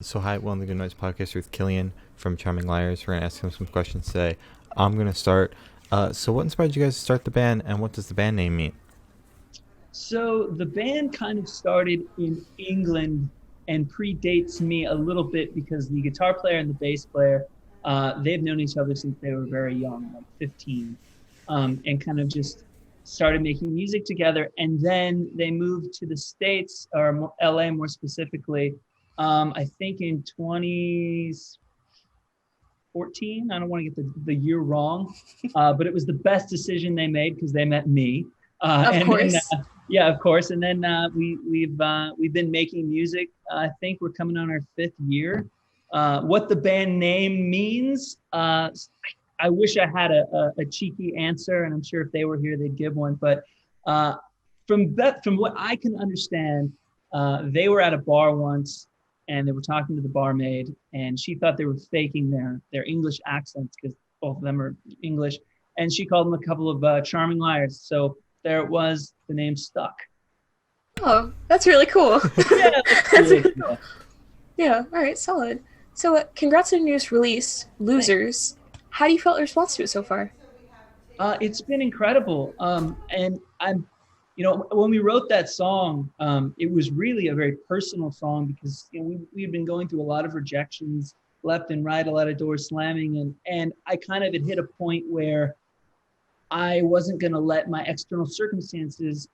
So hi, welcome to the Good Noise Podcast with Kiliyan from Charming Liars. We're going to ask him some questions today. I'm going to start. So what inspired you guys to start the band, and what does the band name mean? So the band kind of started in England and predates me a little bit because the guitar player and the bass player, they've known each other since they were very young, like 15, and kind of just started making music together. And then they moved to the States, or LA more specifically, I think in 2014. I don't want to get the year wrong, but it was the best decision they made because they met me. Of And then course. Yeah, of course. And then we've been making music. I think we're coming on our fifth year. What the band name means, I wish I had a cheeky answer, and I'm sure if they were here, they'd give one. But uh, from what I can understand, they were at a bar once, and they were talking to the barmaid, and she thought they were faking their English accents because both of them are English, and she called them a couple of charming liars. So there it was. The name stuck. Oh, that's really cool. Yeah, that's That's really really cool. cool. Yeah, all right, solid. So, congrats on your newest release, Thanks. Losers. How do you felt the response to it so far? It's been incredible. And when we wrote that song, it was really a very personal song because we've been going through a lot of rejections left and right, a lot of doors slamming, and I kind of had hit a point where I wasn't going to let my external circumstances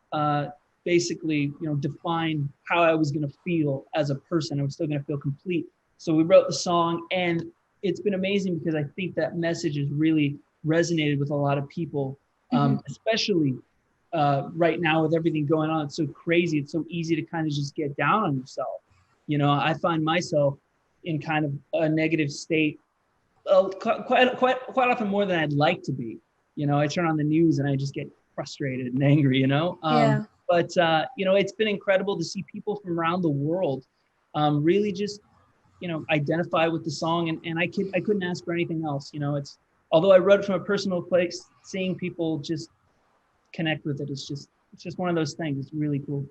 basically, define how I was going to feel as a person. I was still going to feel complete. So we wrote the song, and it's been amazing because I think that message has really resonated with a lot of people, Hmm. especially right now with everything going on. It's so crazy. It's so easy to kind of just get down on yourself. I find myself in kind of a negative state quite often more than I'd like to be. I turn on the news and I just get frustrated and angry. Yeah. But it's been incredible to see people from around the world really just identify with the song, and I couldn't ask for anything else. It's although I wrote it from a personal place, seeing people just connect with it, it's just one of those things. It's really cool.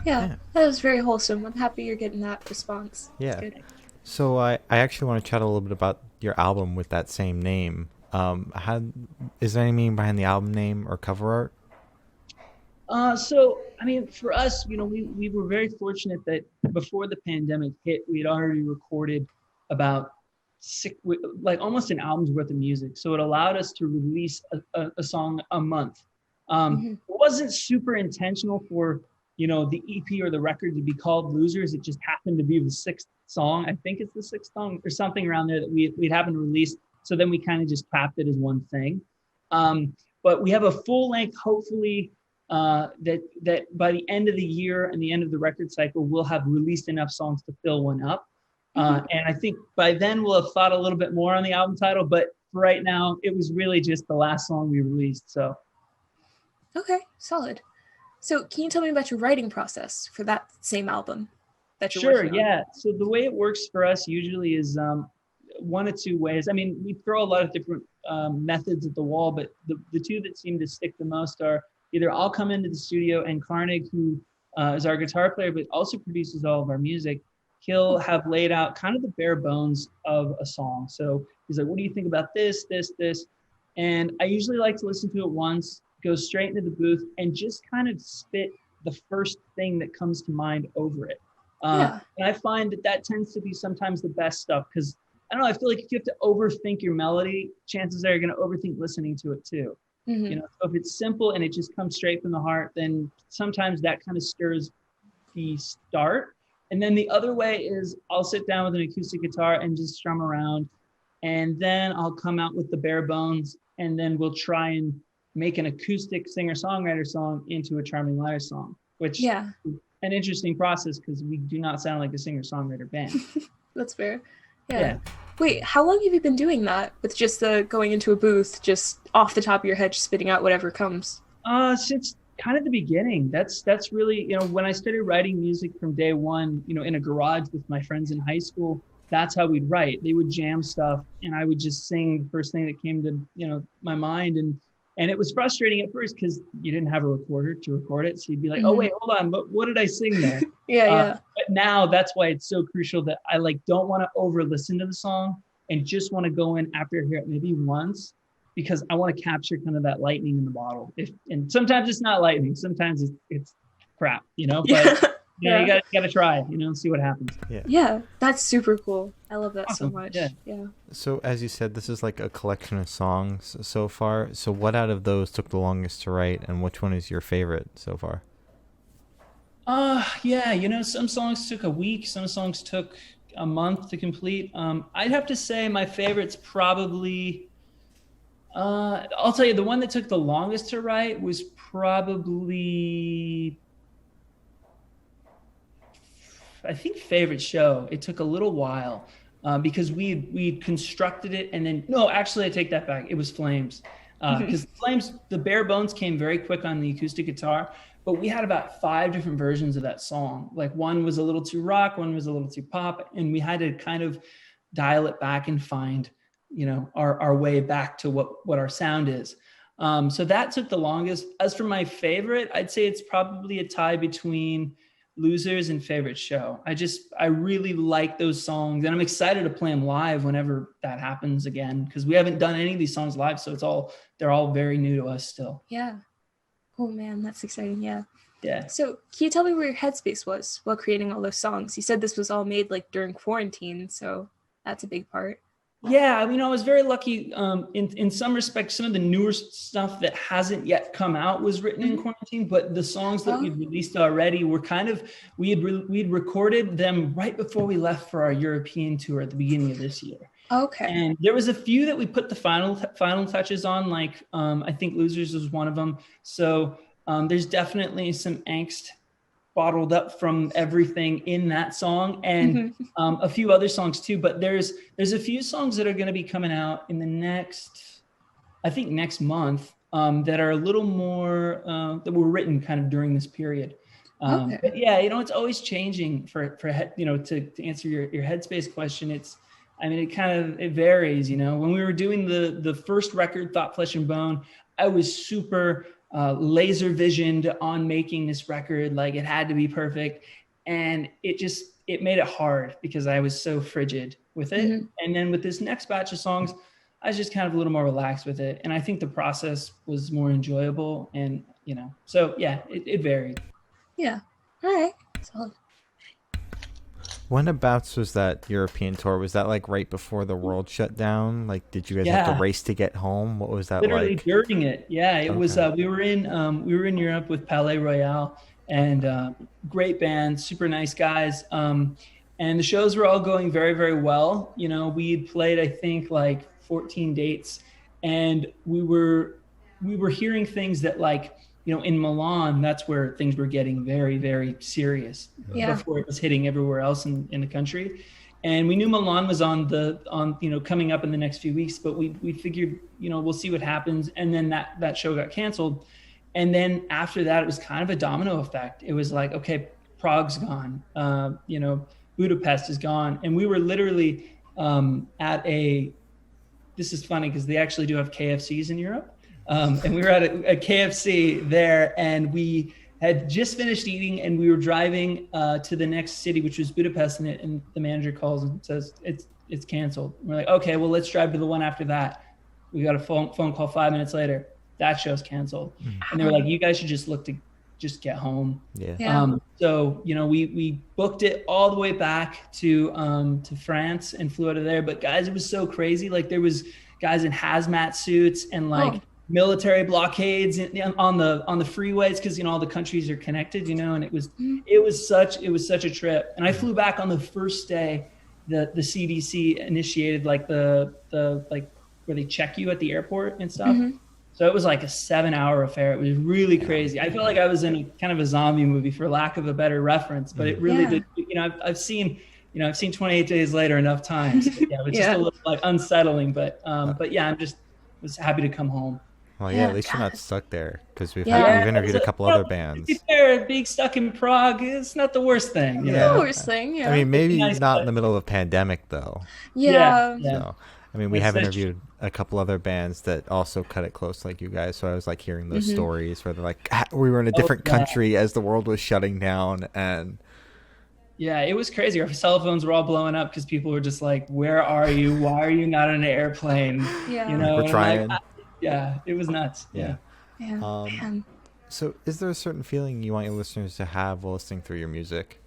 Yeah, Yeah, that was very wholesome. I'm happy you're getting that response. It's yeah. good. So I actually want to chat a little bit about your album with that same name. How is there any meaning behind the album name or cover art? So I mean, for us, we were very fortunate that before the pandemic hit, we had already recorded about six, like almost an album's worth of music. So it allowed us to release a song a month. Hmm. It wasn't super intentional for the EP or the record to be called Losers. It just happened to be the sixth song. I think it's the sixth song or something around there that we'd happened to release. So then we kind of just capped it as one thing. But we have a full length, hopefully, that by the end of the year and the end of the record cycle, we'll have released enough songs to fill one up. Hmm. And I think by then we'll have thought a little bit more on the album title. But for right now, it was really just the last song we released. So Okay, solid. So, can you tell me about your writing process for that same album that you're sure, working on? yeah. So the way it works for us usually is one of two ways. I mean, we throw a lot of different methods at the wall, but the two that seem to stick the most are either I'll come into the studio and Carnegie, who is our guitar player, but also produces all of our music, he'll have laid out kind of the bare bones of a song. So he's like, what do you think about this, this, this? And I usually like to listen to it once, go straight into the booth, and just kind of spit the first thing that comes to mind over it. Yeah. And I find that tends to be sometimes the best stuff because I don't know. I feel like if you have to overthink your melody, chances are you're going to overthink listening to it too. Hmm. So if it's simple and it just comes straight from the heart, then sometimes that kind of stirs the start. And then the other way is I'll sit down with an acoustic guitar and just strum around, and then I'll come out with the bare bones, and then we'll try and make an acoustic singer-songwriter song into a Charming Liar song, which Yeah, is an interesting process because we do not sound like a singer-songwriter band. that's fair. Yeah. Yeah. Wait, how long have you been doing that with just the going into a booth, just off the top of your head, just spitting out whatever comes? Since kind of the beginning, that's really, when I started writing music from day one, in a garage with my friends in high school, that's how we'd write. They would jam stuff and I would just sing the first thing that came to, my mind. And it was frustrating at first because you didn't have a recorder to record it. So you'd be like, oh, Hmm. wait, hold on. What did I sing there? Yeah, Uh, yeah. now that's why it's so crucial that I like don't want to over listen to the song and just want to go in after I hear it maybe once, because I want to capture kind of that lightning in the bottle. And sometimes it's not lightning, sometimes it's crap, but Yeah. you gotta try, and see what happens. Yeah, that's super cool. I love that so Awesome. much. Yeah. Yeah. So as you said, this is like a collection of songs so far. So what out of those took the longest to write, and which one is your favorite so far? Yeah, some songs took a week, some songs took a month to complete. I'd have to say my favorite's probably, I'll tell you, the one that took the longest to write was probably, I think, Favorite Show. It took a little while because we constructed it, and then, no, actually, I take that back. It was Flames. Because Flames, the bare bones came very quick on the acoustic guitar, but we had about 5 different versions of that song. Like, one was a little too rock, one was a little too pop, and we had to kind of dial it back and find, our way back to what our sound is. So that took the longest. As for my favorite, I'd say it's probably a tie between Losers and Favorite Show. I really like those songs, and I'm excited to play them live whenever that happens again, because we haven't done any of these songs live, so they're all very new to us still. Yeah. Oh man, that's exciting. Yeah. Yeah. So can you tell me where your headspace was while creating all those songs? You said this was all made like during quarantine, so that's a big part. Yeah, I was very lucky. In some respects, some of the newer stuff that hasn't yet come out was written in quarantine, but the songs that we'd released already were we'd recorded them right before we left for our European tour at the beginning of this year. Okay. And there was a few that we put the final touches on, like I think Losers was one of them. So there's definitely some angst bottled up from everything in that song, and a few other songs too. But there's a few songs that are going to be coming out in the next month that are a little more that were written kind of during this period. But yeah, it's always changing to answer your headspace question. It varies. When we were doing the first record, Thought, Flesh and Bone, I was super laser visioned on making this record. Like, it had to be perfect, and it made it hard because I was so frigid with it. And then with this next batch of songs, I was just kind of a little more relaxed with it, and I think the process was more enjoyable. And so yeah, it varied. Yeah. All right. Solid. Whenabouts was that European tour? Was that like right before the world shut down? Like, did you guys have to race to get home? What was that Literally like? during it. Yeah, it was. We were in Europe with Palais Royale, and great band, super nice guys. And the shows were all going very, very well. We had played, I think, like 14 dates, and we were hearing things that, like, in Milan, that's where things were getting very, very serious before it was hitting everywhere else in the country. And we knew Milan was on coming up in the next few weeks, but we figured, we'll see what happens. And then that show got canceled. And then after that, it was kind of a domino effect. It was like, okay, Prague's gone, Budapest is gone. And we were literally this is funny because they actually do have KFCs in Europe. And we were at a KFC there, and we had just finished eating, and we were driving to the next city, which was Budapest, and the manager calls and says it's canceled. And we're like, okay, well, let's drive to the one after that. We got a phone call 5 minutes later. That show's canceled. And they were like, you guys should just look to just get home. So we booked it all the way back to France and flew out of there. But guys, it was so crazy. Like, there was guys in hazmat suits and military blockades on the freeways, because all the countries are connected, and it was such a trip. And I flew back on the first day the CDC initiated like the where they check you at the airport and stuff. So it was like a 7-hour affair. It was really crazy. I felt like I was in a kind of a zombie movie, for lack of a better reference, but it really did. I've seen 28 Days Later enough times. It was just a little like unsettling, but yeah, was happy to come home. Well, yeah, at least you're not stuck there, because we've interviewed a couple other bands. To be fair, being stuck in Prague is not the worst thing. The worst thing, yeah. I mean, maybe not in the middle of a pandemic, though. Yeah. So, I mean, we have interviewed a couple other bands that also cut it close like you guys, so I was like hearing those stories where they're like, we were in a different country as the world was shutting down, and Yeah, it was crazy. Our cell phones were all blowing up because people were just like, "Where are you? Why are you not on an airplane?" You Yeah. Like we're know, and I'm like, trying. yeah, it was nuts. Yeah. Yeah. Yeah. Um, Man. so is there a certain feeling you want your listeners to have while listening through your music?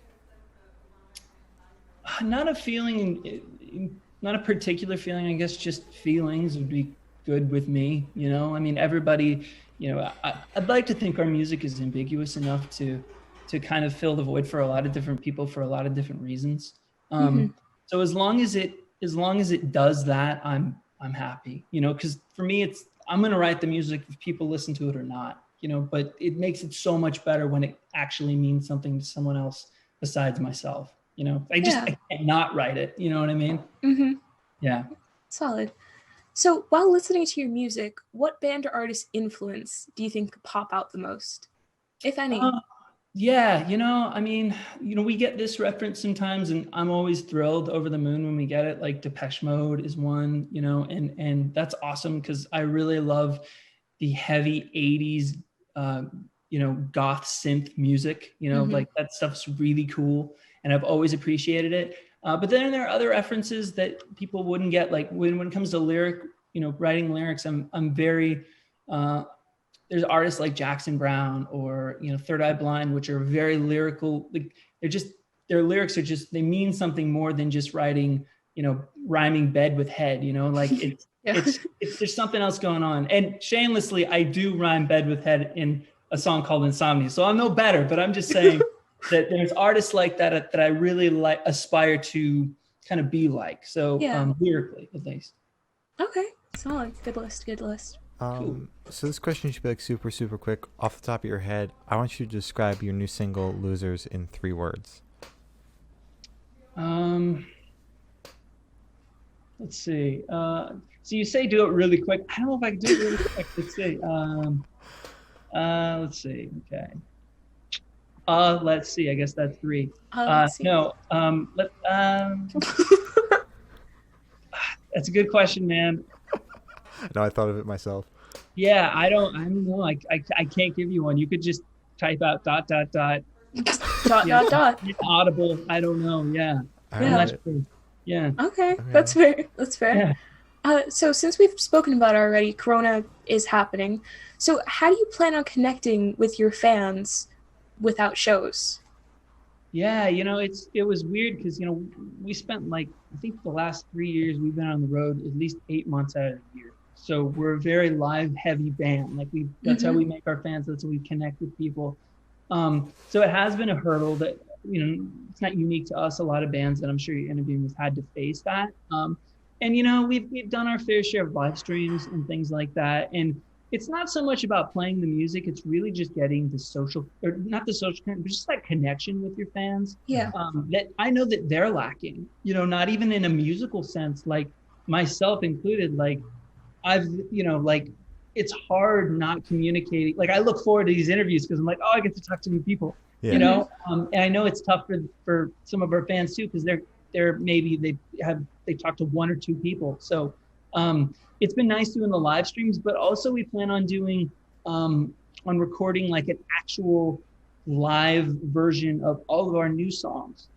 Not a feeling, not a particular feeling. I guess just feelings would be good with me. You know, I mean, everybody. You know, I'd like to think our music is ambiguous enough to kind of fill the void for a lot of different people for a lot of different reasons. Mm-hmm. So as long as it does that, I'm happy. You know, because for me, it's I'm gonna write the music if people listen to it or not. You know, but it makes it so much better when it actually means something to someone else besides myself. You know, Yeah. I can't not write it. You know what I mean? Mm-hmm. Yeah. Solid. So while listening to your music, what band or artist influence do you think could pop out the most, if any? Yeah, I mean, we get this reference sometimes, and I'm always thrilled over the moon when we get it. Like Depeche Mode is one, and that's awesome because I really love the heavy '80s, goth synth music. Mhm. Like that stuff's really cool, and I've always appreciated it. But then there are other references that people wouldn't get, like when it comes to writing lyrics. I'm very there's artists like Jackson Brown or Third Eye Blind, which are very lyrical. Like their lyrics are just they mean something more than just writing rhyming bed with head. Like Yeah. it's there's something else going on. And shamelessly, I do rhyme bed with head in a song called Insomnia, so I'm no better. But I'm just saying that there's artists like that I really aspire to kind of be like. So Yeah. lyrically, at least. Okay. Solid. Good list. Good list. Cool. So this question should be like super, super quick. Off the top of your head, I want you to describe your new single, Losers, in 3 words. Let's see. So you say do it really quick. I don't know if I can do it really quick. Let's see. Let's see. Okay. Let's see. I guess that's 3. Let's see. No. That's a good question, man. No, I thought of it myself. Yeah, I don't know. I can't give you one. You could just type out ... Dot Yeah. dot dot. Audible. I don't know. Yeah. All I'm not right. sure. Yeah. Okay. That's fair. That's fair. Yeah. So since we've spoken about it already, Corona is happening. So how do you plan on connecting with your fans without shows? Yeah, it was weird because we spent I think the last 3 years we've been on the road at least 8 months out of the year. So we're a very live heavy band. That's how we make our fans. That's how we connect with people. So it has been a hurdle that it's not unique to us. A lot of bands that I'm sure you're interviewing have had to face that. And we've done our fair share of live streams and things like that. And it's not so much about playing the music. It's really just getting the social, or not the social, but just that connection with your fans. Yeah. That I know that they're lacking. Not even in a musical sense, like myself included. It's hard not communicating. Like I look forward to these interviews because I'm like, oh, I get to talk to new people. Yeah. And I know it's tough for some of our fans too because they're maybe they talk to 1 or 2 people. So it's been nice doing the live streams, but also we plan on doing on recording like an actual live version of all of our new songs.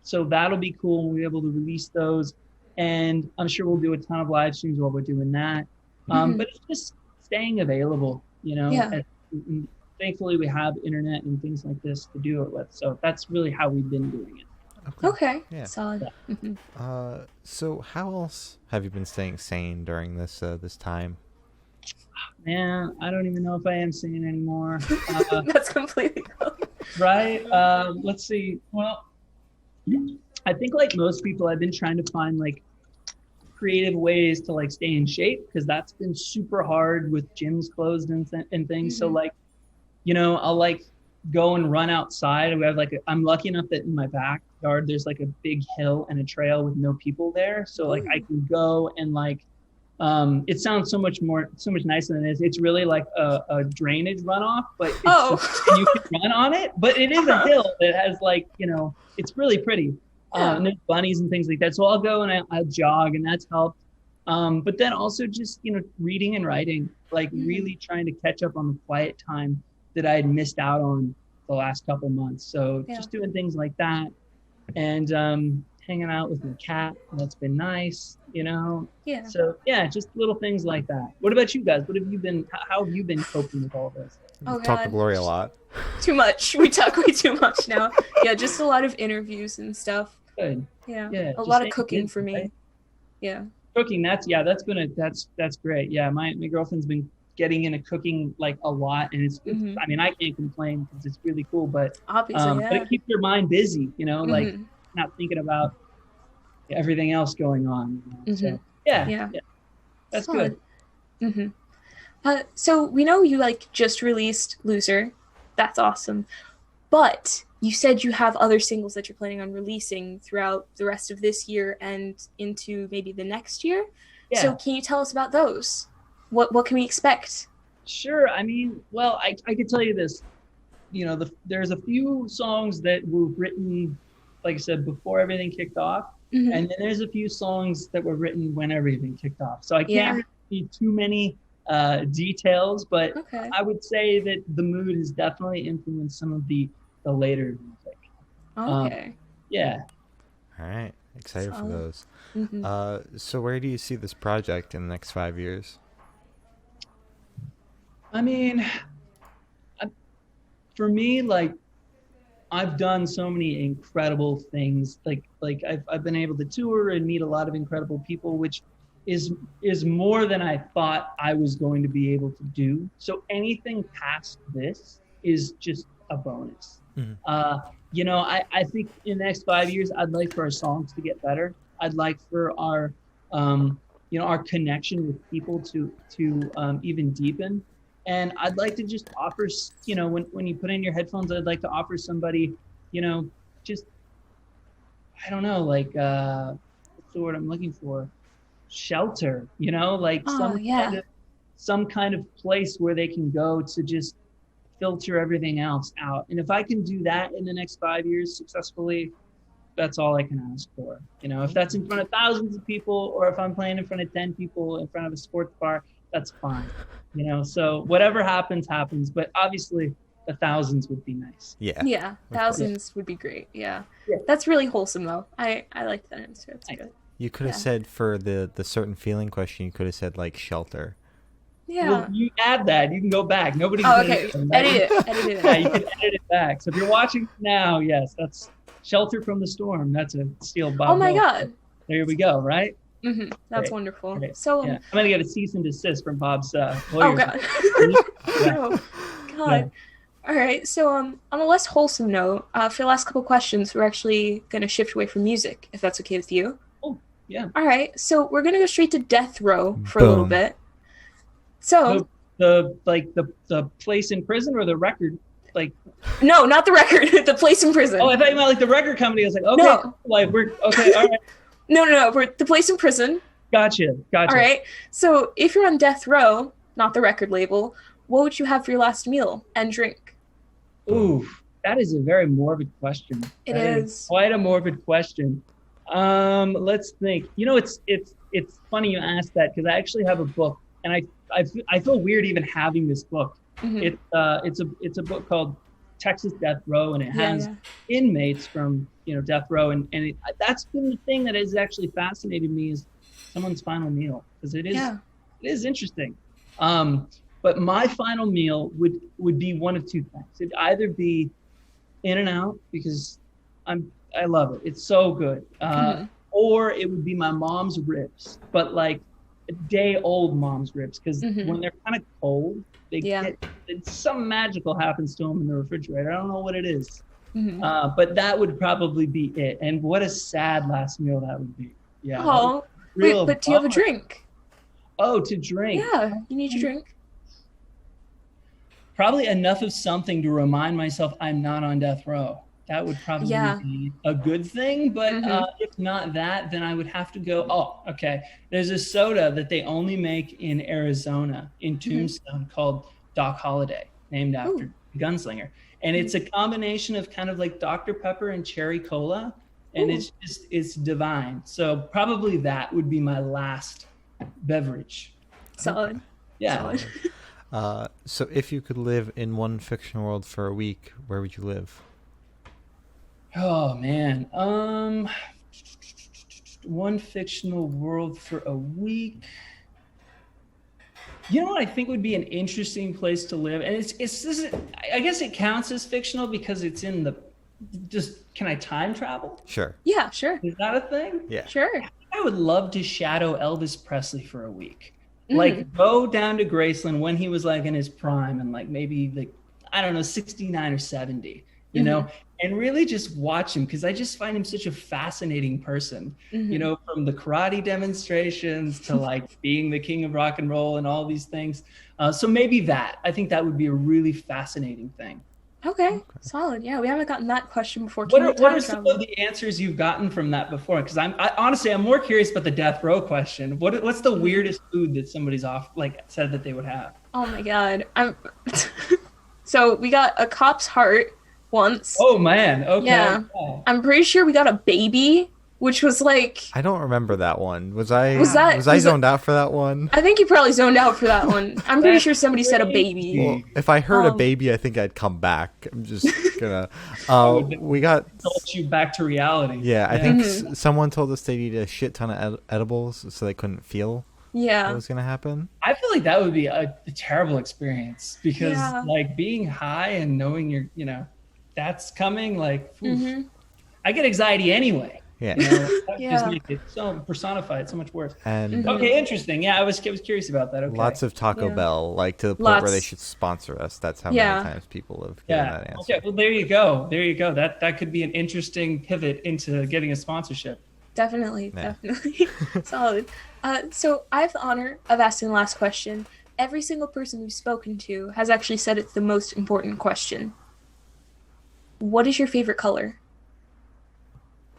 So that'll be cool. We'll be able to release those, and I'm sure we'll do a ton of live streams while we're doing that. But it's just staying available, Yeah. And thankfully we have internet and things like this to do it with. So that's really how we've been doing it. Okay. Yeah. Solid. Yeah. Mhm. So how else have you been staying sane during this time? Man, I don't even know if I am singing anymore. That's completely cool. Right? Let's see. Well, I think like most people, I've been trying to find like creative ways to like stay in shape because that's been super hard with gyms closed and things. So like, I'll like go and run outside. We have I'm lucky enough that in my backyard there's like a big hill and a trail with no people there. So like I can go and it sounds so much nicer than it is. It's really like a drainage runoff, but and you can run on it. But it is a hill that has it's really pretty. And there's bunnies and things like that. So I'll go and I'll jog, and that's helped. But then also just reading and writing, really trying to catch up on the quiet time that I had missed out on the last couple months. So just doing things like that. and hanging out with my cat. That's been nice, you know. Yeah. So yeah, just little things like that. What about you guys? What have you been? How have you been coping with all this? Oh Talk to God. Glory a lot. Too much. We talk way too much now. Yeah, just a lot of interviews and stuff. Good. Yeah. Yeah. A just lot of staying cooking busy, for me. right? Yeah. Cooking. That's great. Yeah, my girlfriend's been getting into cooking like a lot, and it's Mhm. I mean, I can't complain because it's really cool, but Obviously, but yeah. it keeps your mind busy, you know, like Mhm. not thinking about everything else going on. You know? So Mhm. yeah, Yeah. that's Solid. good. Mhm. So we know you like just released Loser. That's awesome. But you said you have other singles that you're planning on releasing throughout the rest of this year and into maybe the next year. Yeah. So can you tell us about those? What can we expect? Sure. I mean, well, I could tell you this. You know, there's a few songs that were written, like I said, before everything kicked off, Mhm. and then there's a few songs that were written when everything kicked off. So I Yeah. can't really see too many details, but Okay. I would say that the mood has definitely influenced some of the later music. Okay. Yeah. All right. Excited for Solid. those. Mhm. So where do you see this project in the next 5 years? I mean, for me, like I've done so many incredible things. Like I've been able to tour and meet a lot of incredible people, which is more than I thought I was going to be able to do. So anything past this is just a bonus. Mhm. You know, I think in the next 5 years, I'd like for our songs to get better. I'd like for our you know, our connection with people to even deepen. And I'd like to just offer, you know, when you put in your headphones, I'd like to offer somebody, you know, just, I don't know, like, what's the word I'm looking for? Shelter, you know, like Oh yeah. some kind of place where they can go to just filter everything else out. And if I can do that in the next 5 years successfully, that's all I can ask for. You know, if that's in front of thousands of people, or if I'm playing in front of 10 people in front of a sports bar, that's fine. You know, so whatever happens, happens. But obviously, the thousands would be nice. Yeah. Yeah. Of course. Thousands would be great. Yeah. Yeah. That's really wholesome though. I like that answer. It's Thanks. good. You could have Yeah. said for the certain feeling question, you could have said like shelter. Yeah. Well, you add that. You can go back. Nobody's Oh, gonna okay. know, right? Edit it. Edit it. Yeah, you can edit it back. So if you're watching now, yes, that's Shelter from the Storm. That's a Steel Bob. Oh my Dylan. God. There we go. Right. That's Great. wonderful. Great. So Yeah. I'm gonna get a cease and desist from Bob's oh lawyers. God. Yeah. No. God. Yeah. All right. So on a less wholesome note, for the last couple questions, we're actually gonna shift away from music, if that's okay with you. Oh yeah. All right. So we're gonna go straight to Death Row for a little Boom. bit. So The place in prison or the record? Like, no, not the record. The place in prison. oh, I thought you meant like the record company. I was like, okay, No. like we're okay, all right, No. We're the place in prison. gotcha. All right. So if you're on death row, not the record label, what would you have for your last meal and drink? Ooh, that is a very morbid question. It That is. quite a morbid question. Let's think. You know, it's funny you asked that because I actually have a book, and I feel weird even having this book. Mhm. It's a book called Texas Death Row, and it has Yeah. inmates from, you know, death row, and that's been the thing that has actually fascinated me is someone's final meal, because it is interesting. But my final meal would be one of two things. It'd either be In-N-Out, because I love it. It's so good. Or it would be my mom's ribs, but like a day old mom's ribs, because when they're kind of cold, something magical happens to them in the refrigerator. I don't know what it is. But that would probably be it. And what a sad last meal that would be. Yeah. Oh, wait, but do you have a drink? Oh, to drink. Yeah, you need your drink. Probably enough of something to remind myself I'm not on death row. That would probably be a good thing. But if not that, then I would have to go, oh, okay. There's a soda that they only make in Arizona, in Tombstone, called Doc Holliday, named after the gunslinger. And it's a combination of kind of like Dr. Pepper and cherry cola. And it's divine. So probably that would be my last beverage. Solid. Yeah. Solid. So if you could live in one fictional world for a week, where would you live? Oh man. One fictional world for a week. You know what I think would be an interesting place to live, and it's this. I guess it counts as fictional because it's in the. Just can I time travel? Sure. Yeah, sure. Is that a thing? Yeah. Sure. I would love to shadow Elvis Presley for a week. Mm. Like go down to Graceland when he was like in his prime and like maybe like I don't know 69 or 70, you know, and really just watch him because I just find him such a fascinating person, you know, from the karate demonstrations to like being the king of rock and roll and all these things. So maybe that I think that would be a really fascinating thing. Okay, solid. Yeah, we haven't gotten that question before. What Can are, you what time are some travel? of the answers you've gotten from that before? Because honestly, I'm more curious about the death row question. What's the weirdest food that somebody's said that they would have? Oh my god. I'm So we got a cop's heart once. Oh man, okay. Yeah. I'm pretty sure we got a baby, which was like I don't remember that one. Was I Was that- was I was that- zoned out for that one? I think you probably zoned out for that one. I'm pretty That's sure somebody said a crazy. baby. Well, if I heard a Um, baby, I think I'd come back. I'm just gonna. would We got. Jolt you back to reality. Yeah, I think someone told us they'd eat a shit ton of edibles, so they couldn't feel what Yeah. was gonna happen. I feel like that would be a terrible experience because Yeah. like being high and knowing you know, that's coming. Like, oof. Mhm. I get anxiety anyway. Yeah, You know, that Yeah. just makes it so personified, so much worse. and Okay, interesting. Yeah, I was curious about that. Okay. lots of Taco Yeah. Bell, like to the point where they Lots. should sponsor us. That's how Yeah. many times people have given Yeah. that answer. Okay. Well, there you go. There you go. That could be an interesting pivot into getting a sponsorship. Definitely, Yeah. definitely. Solid. So I have the honor of asking the last question. Every single person we've spoken to has actually said it's the most important question. What is your favorite color?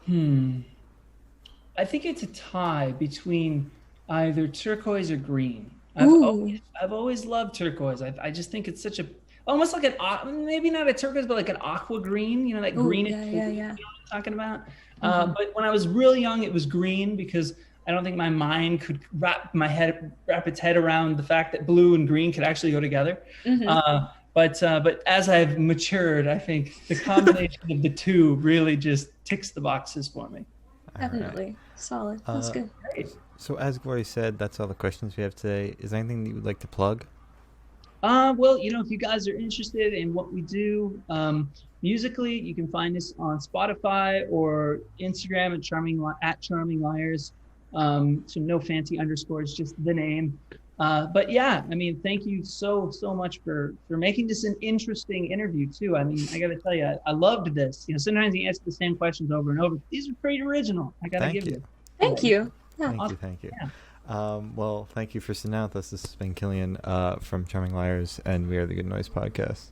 I think it's a tie between either turquoise or green. Ooh. I've always loved turquoise. I just think it's such a almost like maybe not a turquoise, but like an aqua green. You know, that Ooh, greenish. yeah, blue, yeah, you yeah. know what I'm talking about? But when I was really young, it was green because I don't think my mind could wrap its head around the fact that blue and green could actually go together. But as I've matured, I think the combination of the two really just ticks the boxes for me. Definitely. Solid. That's good. Great. So as Glory said, that's all the questions we have today. Is there anything that you would like to plug? Well, you know, if you guys are interested in what we do musically, you can find us on Spotify or Instagram at Charming Liars. So no fancy underscores, just the name. But yeah, I mean, thank you so much for making this an interesting interview too. I mean, I got to tell you, I loved this. You know, sometimes you answer the same questions over and over. These are pretty original. I got to Thank give you. you. Thank you. Yeah. Thank you, Awesome. thank you. Yeah. Well, thank you for sitting down with us. This has been Kiliyan from Charming Liars, and we are the Good Noise Podcast.